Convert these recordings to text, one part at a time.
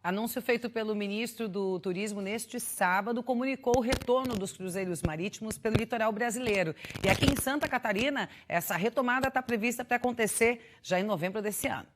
Anúncio feito pelo ministro do Turismo neste sábado comunicou o retorno dos cruzeiros marítimos pelo litoral brasileiro. E aqui em Santa Catarina, essa retomada está prevista para acontecer já em novembro desse ano.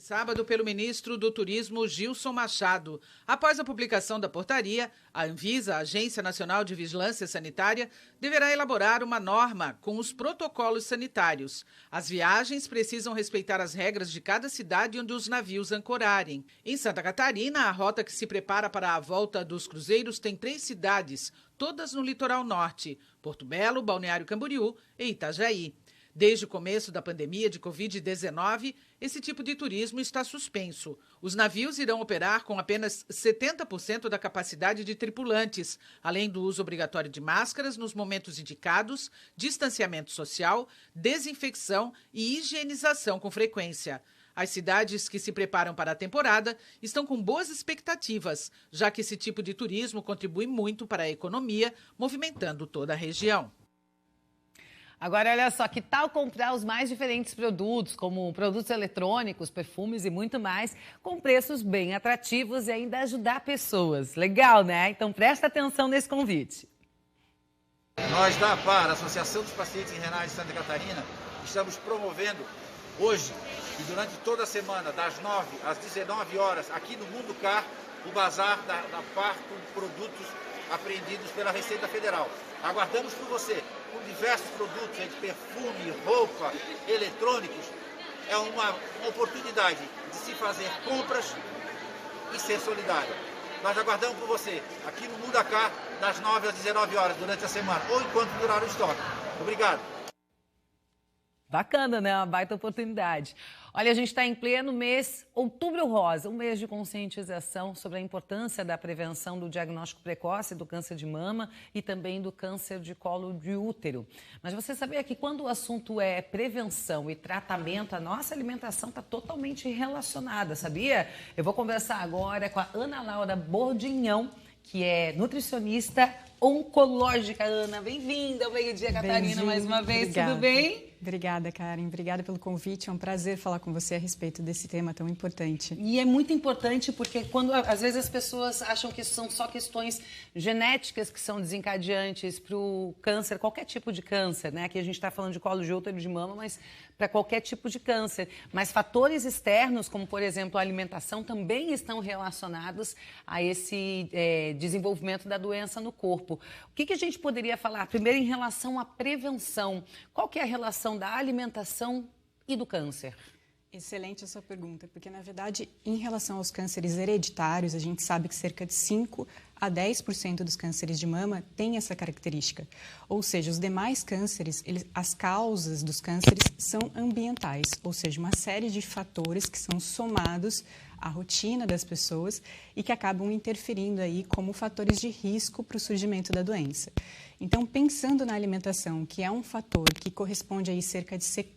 Sábado pelo ministro do Turismo, Gilson Machado. Após a publicação da portaria, a Anvisa, a Agência Nacional de Vigilância Sanitária, deverá elaborar uma norma com os protocolos sanitários. As viagens precisam respeitar as regras de cada cidade onde os navios ancorarem. Em Santa Catarina, a rota que se prepara para a volta dos cruzeiros tem 3 cidades, todas no litoral norte: Porto Belo, Balneário Camboriú e Itajaí. Desde o começo da pandemia de Covid-19, esse tipo de turismo está suspenso. Os navios irão operar com apenas 70% da capacidade de tripulantes, além do uso obrigatório de máscaras nos momentos indicados, distanciamento social, desinfecção e higienização com frequência. As cidades que se preparam para a temporada estão com boas expectativas, já que esse tipo de turismo contribui muito para a economia, movimentando toda a região. Agora, olha só, que tal comprar os mais diferentes produtos, como produtos eletrônicos, perfumes e muito mais, com preços bem atrativos e ainda ajudar pessoas? Legal, né? Então, presta atenção nesse convite. Nós da APAR, Associação dos Pacientes Renais de Santa Catarina, estamos promovendo hoje e durante toda a semana, das 9 às 19 horas, aqui no Mundo Car, o bazar da APAR com produtos apreendidos pela Receita Federal. Aguardamos por você, com diversos produtos, de perfume, roupa, eletrônicos. É uma oportunidade de se fazer compras e ser solidário. Nós aguardamos por você, aqui no Mundo Car, das 9 às 19 horas, durante a semana, ou enquanto durar o estoque. Obrigado. Bacana, né? Uma baita oportunidade. Olha, a gente está em pleno mês Outubro Rosa, um mês de conscientização sobre a importância da prevenção do diagnóstico precoce do câncer de mama e também do câncer de colo de útero. Mas você sabia que quando o assunto é prevenção e tratamento, a nossa alimentação está totalmente relacionada, sabia? Eu vou conversar agora com a Ana Laura Bordignon, que é nutricionista oncológica. Ana, bem-vinda ao Meio Dia Catarina mais uma vez, Obrigada. Tudo bem? Obrigada, Karen. Obrigada pelo convite. É um prazer falar com você a respeito desse tema tão importante. E é muito importante porque quando às vezes as pessoas acham que são só questões genéticas que são desencadeantes para o câncer, qualquer tipo de câncer, né? Aqui a gente está falando de colo de útero e de mama, mas para qualquer tipo de câncer. Mas fatores externos, como por exemplo a alimentação, também estão relacionados a esse desenvolvimento da doença no corpo. O que a gente poderia falar? Primeiro, em relação à prevenção. Qual que é a relação da alimentação e do câncer? Excelente a sua pergunta, porque na verdade, em relação aos cânceres hereditários, a gente sabe que cerca de 5 a 10% dos cânceres de mama têm essa característica. Ou seja, os demais cânceres, as causas dos cânceres são ambientais, ou seja, uma série de fatores que são somados à rotina das pessoas e que acabam interferindo aí como fatores de risco para o surgimento da doença. Então, pensando na alimentação, que é um fator que corresponde aí cerca de 50%,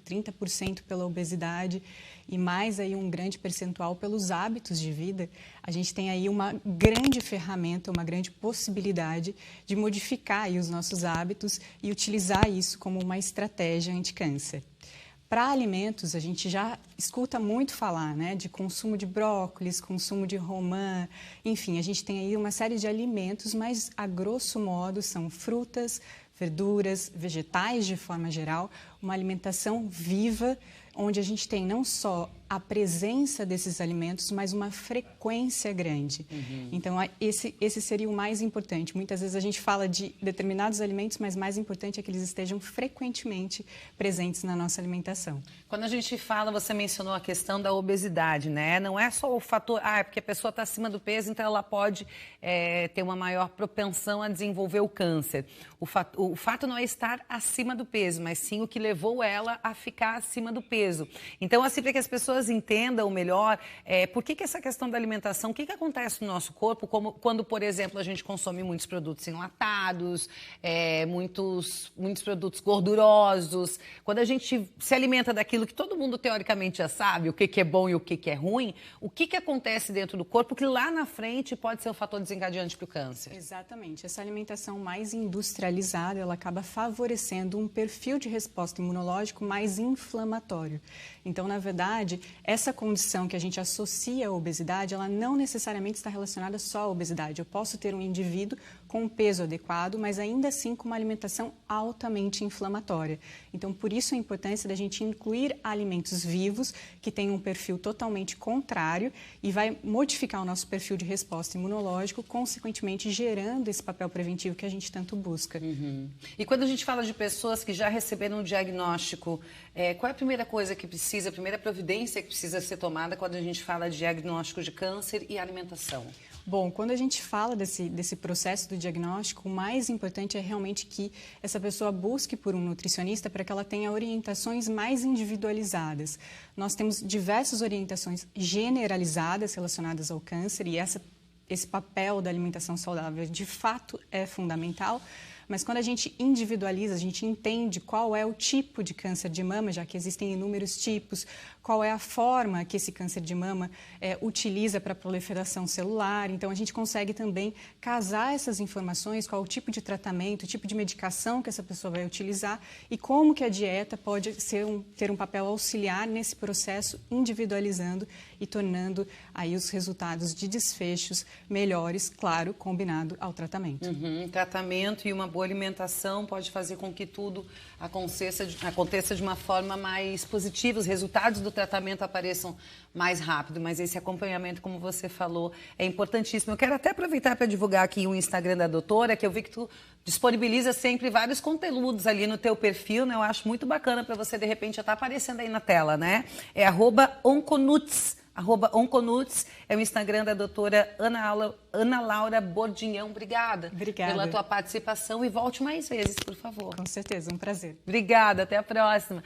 30% pela obesidade e mais aí um grande percentual pelos hábitos de vida, a gente tem aí uma grande ferramenta, uma grande possibilidade de modificar aí os nossos hábitos e utilizar isso como uma estratégia anti-câncer. Para alimentos, a gente já escuta muito falar, né, de consumo de brócolis, consumo de romã, enfim, a gente tem aí uma série de alimentos, mas a grosso modo são frutas, verduras, vegetais de forma geral, uma alimentação viva, onde a gente tem não só a presença desses alimentos, mas uma frequência grande. Então, esse seria o mais importante. Muitas vezes a gente fala de determinados alimentos, mas mais importante é que eles estejam frequentemente presentes na nossa alimentação. Quando a gente fala, você mencionou a questão da obesidade, né? Não é só o fator, é porque a pessoa está acima do peso, então ela pode ter uma maior propensão a desenvolver o câncer. O fato não é estar acima do peso, mas sim o que levou ela a ficar acima do peso. Então, assim, para que as pessoas entendam melhor por que essa questão da alimentação, o que acontece no nosso corpo, como quando, por exemplo, a gente consome muitos produtos enlatados, muitos produtos gordurosos, quando a gente se alimenta daquilo que todo mundo teoricamente já sabe, o que é bom e o que é ruim, o que acontece dentro do corpo que lá na frente pode ser um fator desencadeante para o câncer? Exatamente. Essa alimentação mais industrializada, ela acaba favorecendo um perfil de resposta imunológico mais inflamatório. Então, na verdade, essa condição que a gente associa à obesidade, ela não necessariamente está relacionada só à obesidade. Eu posso ter um indivíduo com um peso adequado, mas ainda assim com uma alimentação altamente inflamatória. Então, por isso a importância da gente incluir alimentos vivos que tenham um perfil totalmente contrário e vai modificar o nosso perfil de resposta imunológico, consequentemente gerando esse papel preventivo que a gente tanto busca. E quando a gente fala de pessoas que já receberam um diagnóstico, qual é a primeira coisa que precisa, a primeira providência que precisa ser tomada quando a gente fala de diagnóstico de câncer e alimentação? Bom, quando a gente fala desse processo do diagnóstico, o mais importante é realmente que essa pessoa busque por um nutricionista para que ela tenha orientações mais individualizadas. Nós temos diversas orientações generalizadas relacionadas ao câncer e esse papel da alimentação saudável de fato é fundamental. Mas quando a gente individualiza, a gente entende qual é o tipo de câncer de mama, já que existem inúmeros tipos, qual é a forma que esse câncer de mama utiliza para a proliferação celular. Então, a gente consegue também casar essas informações, qual é o tipo de tratamento, o tipo de medicação que essa pessoa vai utilizar e como que a dieta pode ter um papel auxiliar nesse processo, individualizando e tornando aí os resultados de desfechos melhores, claro, combinado ao tratamento. Tratamento e uma boa alimentação pode fazer com que tudo aconteça de uma forma mais positiva, os resultados do tratamento apareçam mais rápido, mas esse acompanhamento, como você falou, é importantíssimo. Eu quero até aproveitar para divulgar aqui o Instagram da doutora, que eu vi que tu disponibiliza sempre vários conteúdos ali no teu perfil, né? Eu acho muito bacana para você, de repente, já tá aparecendo aí na tela, né? É @onconuts. @onconuts é o Instagram da doutora Ana Laura Bordignon. Obrigada pela tua participação e volte mais vezes, por favor. Com certeza, um prazer. Obrigada, até a próxima.